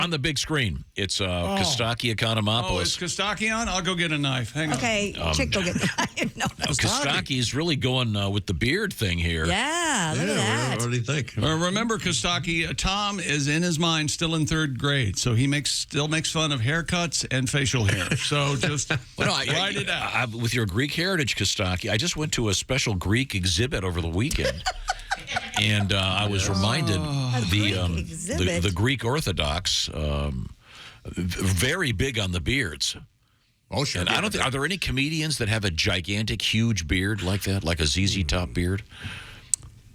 On the big screen, it's Costaki Economopoulos. Oh, is Costaki on? I'll go get a knife. Hang on. Okay, Chick, go get no. Costaki's really going with the beard thing here. Yeah, look at that. What do you think? Remember, Costaki, Tom is in his mind still in 3rd grade, so he still makes fun of haircuts and facial hair. So just write it out. With your Greek heritage, Costaki, I just went to a special Greek exhibit over the weekend. And I was reminded the Greek Orthodox very big on the beards. Oh, sure. And I don't think, are there any comedians that have a gigantic, huge beard like that, like a ZZ Top beard?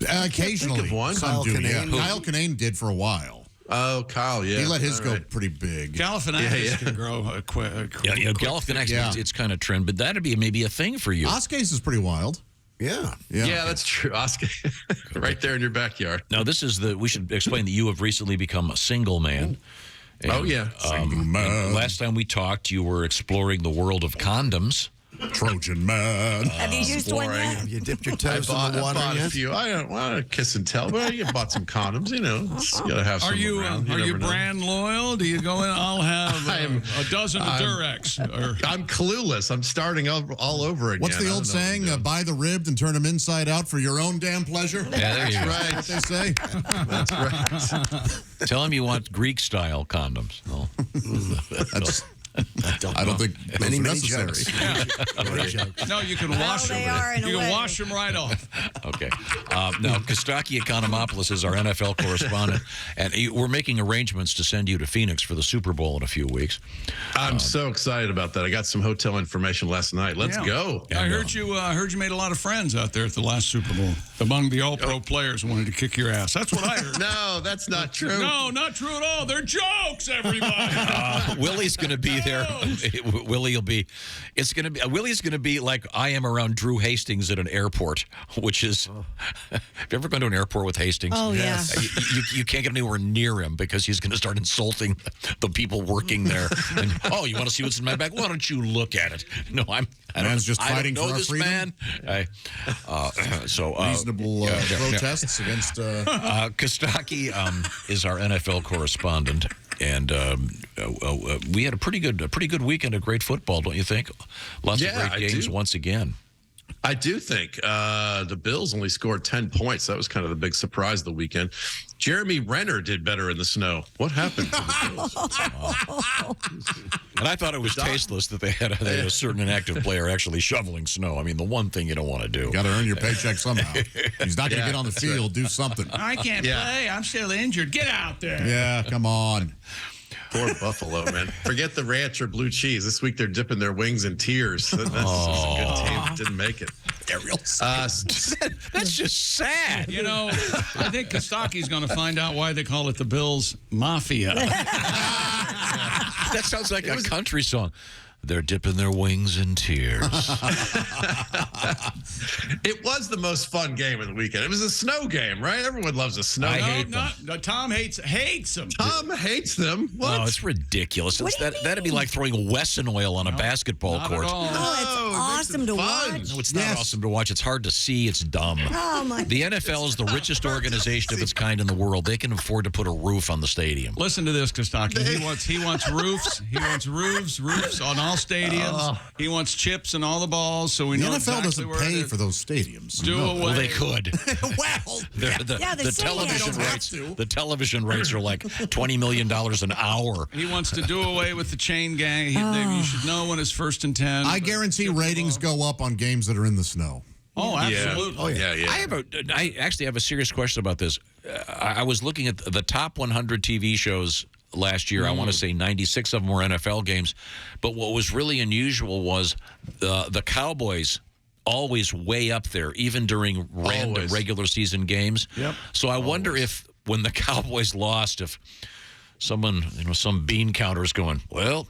Occasionally, think of one. Kyle Kinane did for a while. Oh, Kyle, yeah. He let his go pretty big. Galifianakis can grow quick. Galifianakis, it's kind of trend, but that'd be maybe a thing for you. Oscar's is pretty wild. Yeah, that's true. Oscar, right there in your backyard. Now, we should explain that you have recently become a single man. And, Single man. Last time we talked, you were exploring the world of condoms. Trojan man. Have you used one yet? You dipped your toes in the water. I bought a few. I don't want to kiss and tell, but I bought some condoms. You know, you gotta have some. Are you brand loyal? Do you go in? I'll have a dozen of Durex. I'm clueless. I'm starting all over again. What's the old saying? Buy the ribbed and turn them inside out for your own damn pleasure. Yeah, there you go. Right. What they say. That's right. Tell him you want Greek style condoms. No. I don't think many necessary. No, you can wash them. You can wash them right off. Okay. Now, Costaki Economopoulos is our NFL correspondent, and we're making arrangements to send you to Phoenix for the Super Bowl in a few weeks. I'm so excited about that. I got some hotel information last night. Let's go. I heard you made a lot of friends out there at the last Super Bowl. Among the All-Pro players wanted to kick your ass. That's what I heard. No, that's not true. No, not true at all. They're jokes, everybody. Willie's going to be there. Willie's going to be like I am around Drew Hastings at an airport, which is. Have you ever gone to an airport with Hastings? Oh, yeah. You can't get anywhere near him because he's going to start insulting the people working there. And, you want to see what's in my bag? Why don't you look at it? No, I don't know this man. Reasonable protests against. Kostaki is our NFL correspondent. And we had a pretty good weekend of great football, don't you think? Lots of great games once again. I do think the Bills only scored 10 points. That was kind of the big surprise of the weekend. Jeremy Renner did better in the snow. What happened to the Bills? And I thought it was tasteless that they had a certain inactive player actually shoveling snow. I mean, the one thing you don't want to do. Got to earn your paycheck somehow. He's not going to get on the field. Do something. I can't play. I'm still injured. Get out there. Yeah, come on. Poor Buffalo, man. Forget the ranch or blue cheese. This week they're dipping their wings in tears. That's a good team that didn't make it. That's just sad. You know, I think Kostaki's going to find out why they call it the Bills Mafia. That sounds like a country song. They're dipping their wings in tears. It was the most fun game of the weekend. It was a snow game, right? Everyone loves a snow game. Tom hates them. Tom hates them. What? Oh, it's ridiculous. That'd be like throwing Wesson oil on a basketball court. Oh, it's awesome to watch. No, it's not awesome to watch. It's hard to see. It's dumb. Oh, my The NFL is the richest organization of its kind in the world. They can afford to put a roof on the stadium. Listen to this, Kostaki. He wants roofs. He wants roofs on all stadiums. He wants chips and all the balls, so we know NFL exactly doesn't pay for those stadiums. Well, they could. Well, The television rates are like $20 million an hour. He wants to do away with the chain gang. You should know when it's 1st and 10. I guarantee ratings go up on games that are in the snow. Oh, absolutely. Oh, yeah. I actually have a serious question about this. I was looking at the top 100 TV shows last year. I want to say 96 of them were NFL games. But what was really unusual was the Cowboys always way up there, even during random regular season games. Yep. So I wonder if when the Cowboys lost, if someone, some bean counter is going, well,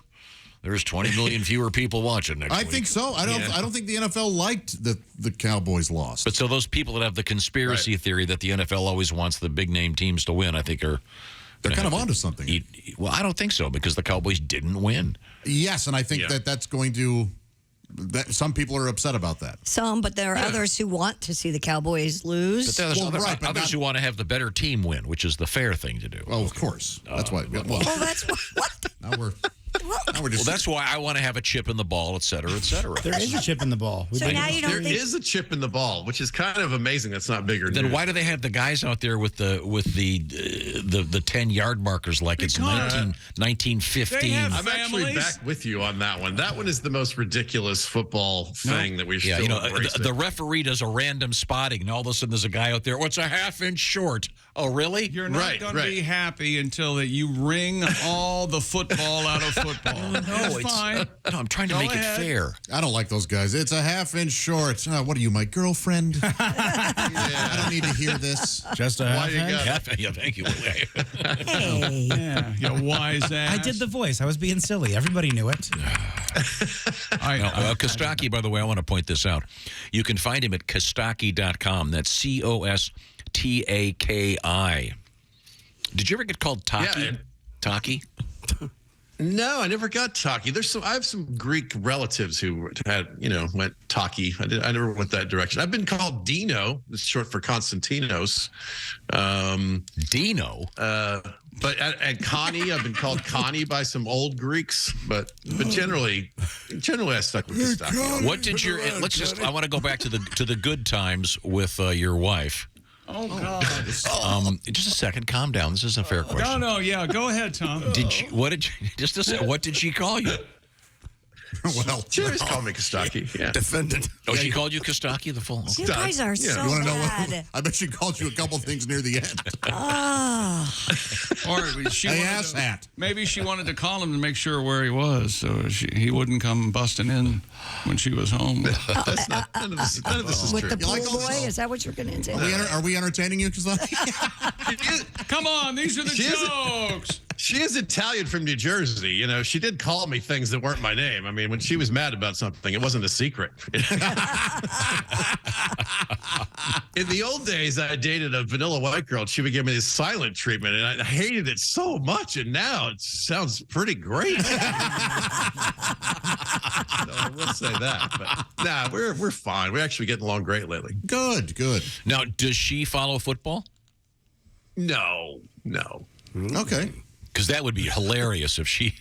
there's 20 million fewer people watching next week. I think so. I don't think the NFL liked that the Cowboys lost. But so those people that have the conspiracy theory that the NFL always wants the big name teams to win, I think they're kind of onto something. Well, I don't think so because the Cowboys didn't win. Yes, and I think that's going to Some people are upset about that. Some, but there are others who want to see the Cowboys lose. But there's but others who want to have the better team win, which is the fair thing to do. Well, of course. That's why. Well, That's what? now we're Well, that's why I want to have a chip in the ball, et cetera, et cetera. There is a chip in the ball. So now you don't There think is a chip in the ball, which is kind of amazing. That's not bigger. Then news. why do they have the guys out there with the 10-yard markers like it's 1915? I'm actually back with you on that one. That one is the most ridiculous football thing that we still embracing. The referee does a random spotting, and all of a sudden there's a guy out there. What's a half-inch short? Oh, really? You're not going to be happy until that you wring all the football out of football. No, it's fine. No, I'm trying to make it fair. I don't like those guys. It's a half-inch short. What are you, my girlfriend? I don't need to hear this. Just a half. Yeah, thank you. hey. Yeah, you wise ass. I did the voice. I was being silly. Everybody knew it. Costaki, by the way, I want to point this out. You can find him at Costaki.com. That's Costaki. Did you ever get called Taki? Yeah, Taki? No, I never got Taki. I have some Greek relatives who went Taki. I never went that direction. I've been called Dino. It's short for Konstantinos. Dino? And Connie, I've been called Connie by some old Greeks, but generally I stuck with Costaki. What did your? I want to go back to the good times with your wife. Oh, God. Just a second. Calm down. This isn't a fair question. No. Yeah, go ahead, Tom. What did she call you? Well, She always called me Costaki. Yeah. defendant. Oh, she called you Kostaki, the full? You guys are so You want to know bad. what? I bet she called you a couple things near the end. Or maybe she wanted to call him to make sure where he was, so he wouldn't come busting in when she was home. None of this is With true. the pool like all boy? this? Is that what you're going to do? Are we entertaining you? Come on, these are the jokes. She is Italian from New Jersey. You know, she did call me things that weren't my name. I mean, when she was mad about something, it wasn't a secret. In the old days, I dated a vanilla white girl, and she would give me this silent treatment, and I hated it so much. And now it sounds pretty great. So I will say that. But nah, we're fine. We're actually getting along great lately. Good. Now, does she follow football? No. Okay. Because that would be hilarious if she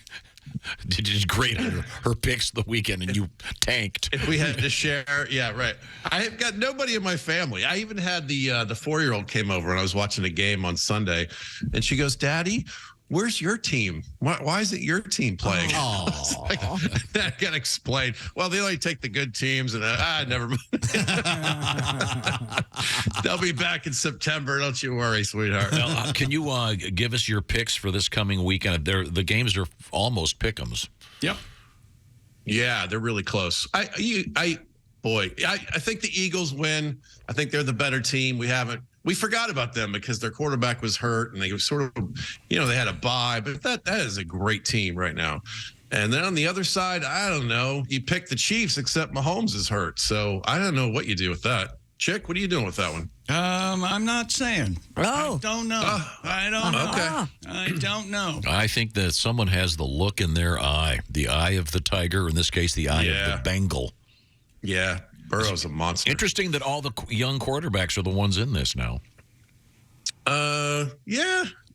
did great on her picks the weekend and you tanked. If we had to share, yeah, right. I have got nobody in my family. I even had the 4-year-old came over and I was watching a game on Sunday, and she goes, "Daddy, where's your team? Why is it your team playing?" I got to explain. Well, they only take the good teams, and never mind. They'll be back in September. Don't you worry, sweetheart. Now, can you give us your picks for this coming weekend? The games are almost pick'ems. Yep. Yeah, they're really close. I think the Eagles win. I think they're the better team. We forgot about them because their quarterback was hurt and they were sort of, they had a bye, but that is a great team right now. And then on the other side, I don't know. You pick the Chiefs, except Mahomes is hurt. So I don't know what you do with that. Chick, what are you doing with that one? I'm not saying. I don't know. I don't know. Okay. I don't know. I think that someone has the look in their eye, the eye of the tiger, in this case, the eye of the Bengal. Yeah, Burrow's a monster. Interesting that all the young quarterbacks are the ones in this now.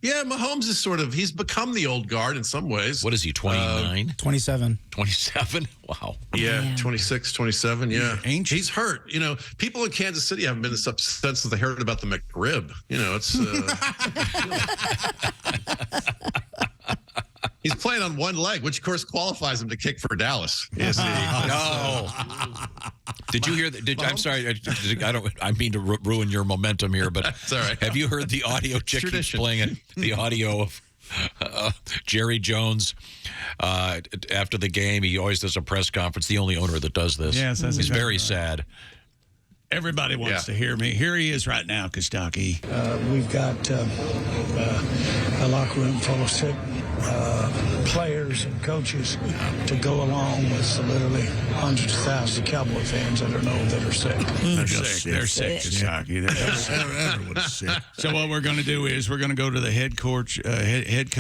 Yeah, Mahomes is he's become the old guard in some ways. What is he, 29? 27. 27? Wow. Yeah, 26, 27, yeah. Ancient. He's hurt. People in Kansas City haven't been this upset since they heard about the McRib. It's... He's playing on one leg, which of course qualifies him to kick for Dallas. Yes, No. Did you hear that? I'm sorry. I mean to ruin your momentum here, but It's all right. Have you heard the audio? Chick keeps playing it. The audio of Jerry Jones after the game. He always does a press conference. The only owner that does this. Yes, that's he's exactly very right. sad. Everybody wants to hear me. Here he is right now, Costaki. We've got a locker room full of sick players and coaches to go along with the literally hundreds of thousands of Cowboy fans that are sick. They're sick. They're sick, Costaki. Everyone's sick. So what we're going to do is we're going to go to the head coach and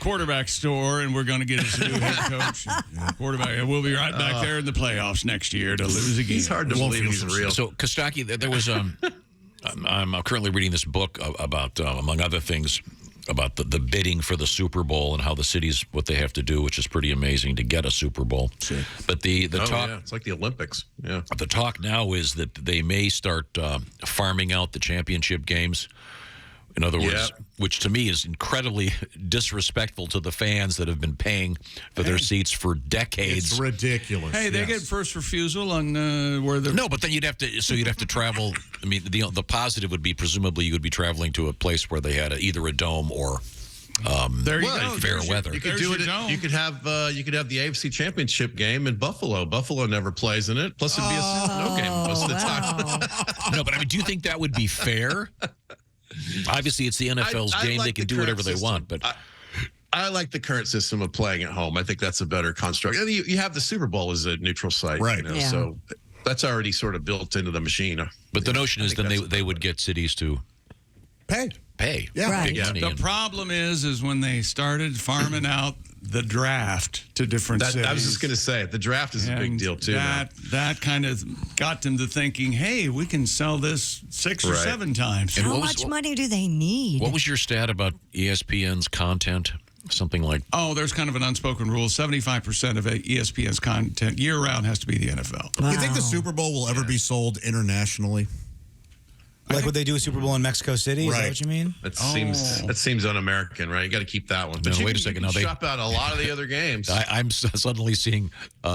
quarterback store, and we're going to get us a new head coach and quarterback. And we'll be right back there in the playoffs next year to lose again. He's hard to believe he's real. So, Costaki, there was I'm currently reading this book about, among other things, about the bidding for the Super Bowl and how the cities, what they have to do, which is pretty amazing to get a Super Bowl. Sure. But the talk, it's like the Olympics. Yeah. The talk now is that they may start farming out the championship games. In other words, which to me is incredibly disrespectful to the fans that have been paying for their seats for decades. It's ridiculous. Hey, they get first refusal on where the... No, but then you'd have to travel. I mean, the positive would be presumably you would be traveling to a place where they had either a dome or there you go. fair weather. You could do it. You could have the AFC Championship game in Buffalo. Buffalo never plays in it. Plus, it'd be a snow game most of the time. No, but I mean, do you think that would be fair? Obviously, it's the NFL's game. like they can do whatever they want. But I like the current system of playing at home. I think that's a better construct. And you have the Super Bowl as a neutral site, right? So that's already sort of built into the machine. But the notion is then they would get cities to pay. Yeah, right. The problem is when they started farming out the draft to different cities. I was just going to say, the draft is a big deal, too. That kind of got them to thinking, hey, we can sell this 6 or 7 times. How much money do they need? What was your stat about ESPN's content? Something like... Oh, there's kind of an unspoken rule. 75% of ESPN's content year-round has to be the NFL. Wow. Do you think the Super Bowl will ever be sold internationally? Like what they do with Super Bowl in Mexico City? Is that what you mean? That seems un-American, right? You got to keep that one. But wait a second. Now they shop out a lot of the other games. I'm suddenly seeing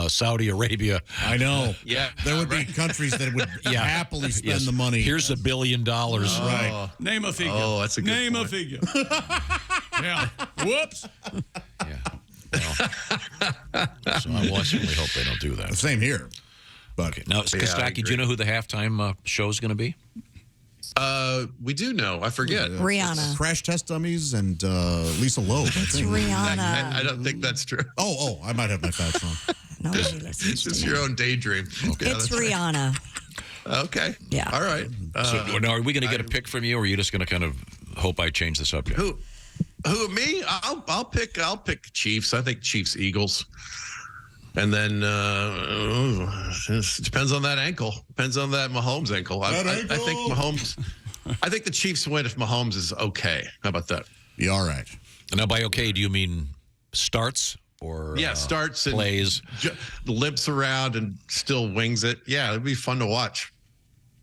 Saudi Arabia. I know. Yeah, there would be countries that would happily spend the money. Here's $1 billion. Right. Name a figure. Oh, that's a good Name point. a figure. Yeah. Whoops. Yeah. So I certainly hope they don't do that. Same here. But okay. Now, Costaki, do you know who the halftime show is going to be? We do know. I forget. Rihanna. Crash Test Dummies and Lisa Loeb. It's Rihanna. I don't think that's true. Oh, I might have my facts wrong. Nobody listens It's just to me. your own daydream. Okay, It's Rihanna. Right. Okay. Yeah. All right. So now, are we going to get a pick from you, or are you just going to kind of hope I change the subject? Who me? I'll pick Chiefs. I think Chiefs Eagles. And then it depends on that ankle. Depends on that Mahomes ankle. I think Mahomes. I think the Chiefs win if Mahomes is okay. How about that? Be all right. And now, by okay, do you mean starts or starts and plays, limps around and still wings it? Yeah, it'd be fun to watch.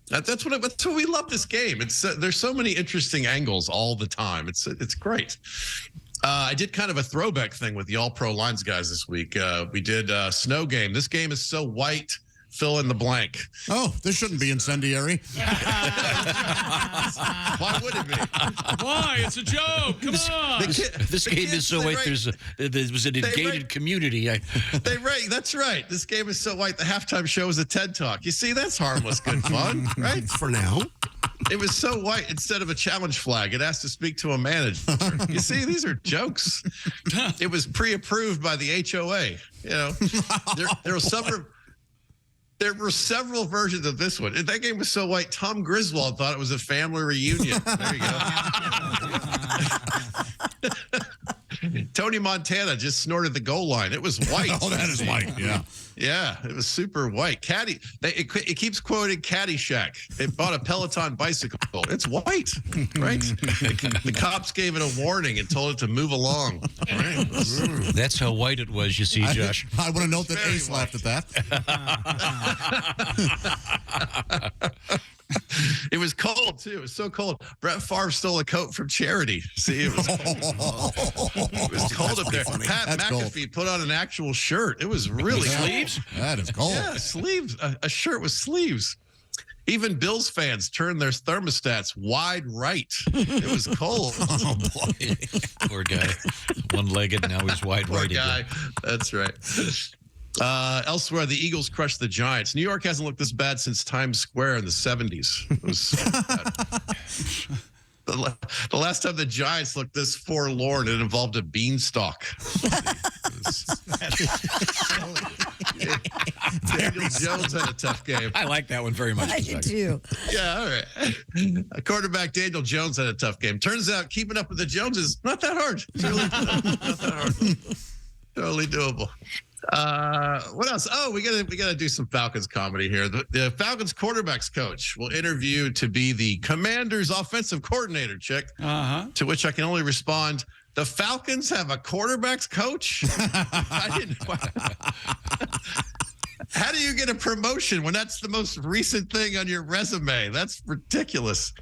That's what we love this game. It's there's so many interesting angles all the time. It's great. I did kind of a throwback thing with the All-Pro Lines guys this week. We did a snow game. This game is so white, fill in the blank. Oh, this shouldn't be incendiary. Why would it be? Why? It's a joke. Come on. This game is so white. There was an gated community. That's right. This game is so white. The halftime show is a TED Talk. You see, that's harmless, good fun, right? For now. It was so white. Instead of a challenge flag, it asked to speak to a manager. You see, these are jokes. It was pre-approved by the HOA. You know, there were several versions of this one. That game was so white. Tom Griswold thought it was a family reunion. There you go. Tony Montana just snorted the goal line. It was white. Oh, that is white. Yeah. Yeah, it was super white. It keeps quoting Caddyshack. It bought a Peloton bicycle. It's white, right? The cops gave it a warning and told it to move along. Right? That's how white it was, you see, Josh. I want to note that Ace laughed at that. It was cold, too. It was so cold. Brett Favre stole a coat from charity. See, it was cold up there. Pat McAfee put on an actual shirt. It was really sleeves? That is cold. Yeah, sleeves. A shirt with sleeves. Even Bills fans turned their thermostats wide right. It was cold. Oh, boy. Poor guy. One-legged, now he's wide right guy. again. That's right. Elsewhere, the Eagles crushed the Giants. New York hasn't looked this bad since Times Square in the 70s. It was The last time the Giants looked this forlorn, it involved a beanstalk. Daniel Jones had a tough game. I like that one very much. I do too. Yeah, all right. Quarterback Daniel Jones had a tough game. Turns out keeping up with the Joneses, not that hard. It's really not that hard. Totally doable. What else? Oh, we gotta do some Falcons comedy here. The Falcons quarterbacks coach will interview to be the Commanders offensive coordinator. Chick. To which I can only respond, the Falcons have a quarterbacks coach? I didn't. How do you get a promotion when that's the most recent thing on your resume? That's ridiculous.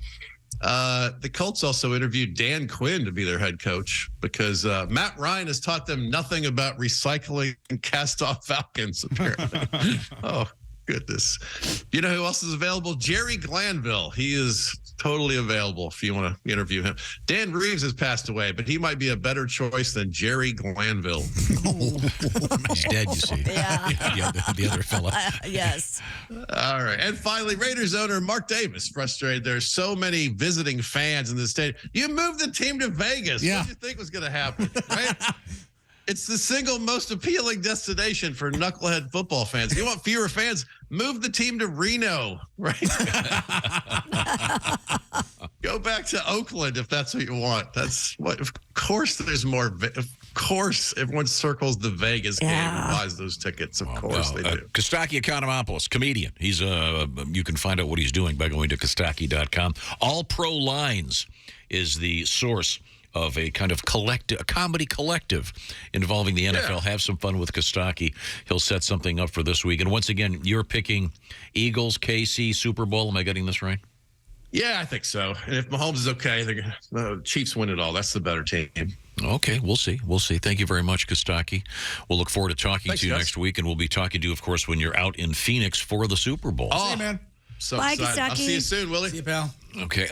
The Colts also interviewed Dan Quinn to be their head coach because Matt Ryan has taught them nothing about recycling cast-off Falcons, apparently. Oh, goodness. You know who else is available? Jerry Glanville. He is totally available if you want to interview him. Dan Reeves has passed away, but he might be a better choice than Jerry Glanville. He's dead, you see. Yeah. The other fella. Yes. All right. And finally, Raiders owner Mark Davis frustrated. There's so many visiting fans in the state. You moved the team to Vegas. Yeah. What did you think was going to happen? Right? It's the single most appealing destination for knucklehead football fans. You want fewer fans? Move the team to Reno, right? Go back to Oakland if that's what you want. That's what. Of course, there's more. Of course, everyone circles the Vegas game and buys those tickets. Of course, they do. Costaki Economopoulos, comedian. He's you can find out what he's doing by going to Costaki.com. All Pro Lines is the source of a kind of collective, a comedy collective involving the NFL. Have some fun with Costaki. He'll set something up for this week. And once again, you're picking Eagles, KC, Super Bowl. Am I getting this right? Yeah, I think so. And if Mahomes is okay, the Chiefs win it all. That's the better team. Okay, we'll see. We'll see. Thank you very much, Costaki. We'll look forward to talking to you next week, and we'll be talking to you, of course, when you're out in Phoenix for the Super Bowl. Oh, Hey, man. So Bye, excited. I'll Costaki. see you soon, Willie. See you, pal. Okay.